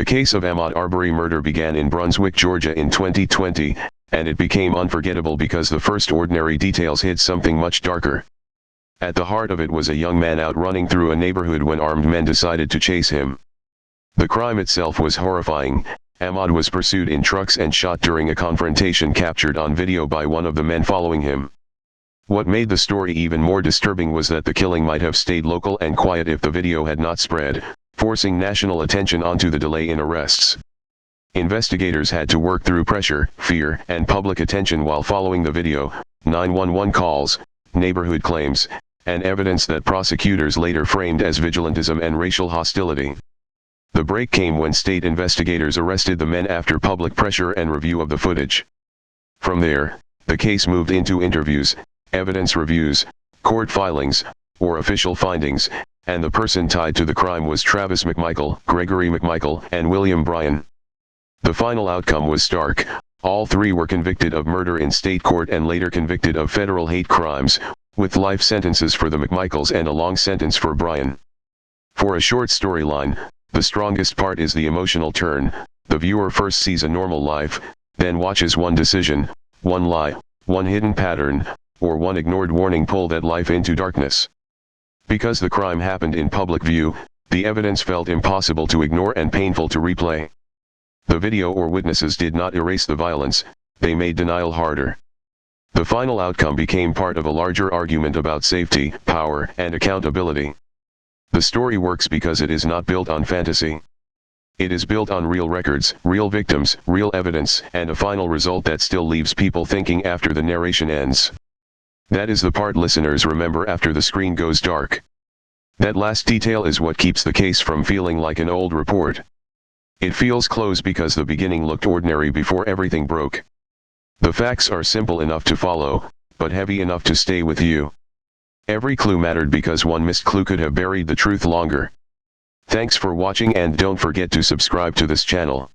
case of Ahmaud Arbery murder began in Brunswick, Georgia in 2020, and it became unforgettable because the first ordinary details hid something much darker. At the heart of it was a young man out running through a neighborhood when armed men decided to chase him. The crime itself was horrifying. Ahmaud was pursued in trucks and shot during a confrontation captured on video by one of the men following him. What made the story even more disturbing was that the killing might have stayed local and quiet if the video had not spread, forcing national attention onto the delay in arrests. Investigators had to work through pressure, fear, and public attention while following the video, 911 calls, neighborhood claims, and evidence that prosecutors later framed as vigilantism and racial hostility. The break came when state investigators arrested the men after public pressure and review of the footage. From there, the case moved into interviews, evidence reviews, court filings, or official findings, and the person tied to the crime was Travis McMichael, Gregory McMichael, and William Bryan. The final outcome was stark. All three were convicted of murder in state court and later convicted of federal hate crimes, with life sentences for the McMichaels and a long sentence for Bryan. For a short storyline, the strongest part is the emotional turn. The viewer first sees a normal life, then watches one decision, one lie, one hidden pattern, or one ignored warning pull that life into darkness. Because the crime happened in public view, the evidence felt impossible to ignore and painful to replay. The video or witnesses did not erase the violence, they made denial harder. The final outcome became part of a larger argument about safety, power, and accountability. The story works because it is not built on fantasy. It is built on real records, real victims, real evidence, and a final result that still leaves people thinking after the narration ends. That is the part listeners remember after the screen goes dark. That last detail is what keeps the case from feeling like an old report. It feels close because the beginning looked ordinary before everything broke. The facts are simple enough to follow, but heavy enough to stay with you. Every clue mattered because one missed clue could have buried the truth longer. Thanks for watching and don't forget to subscribe to this channel.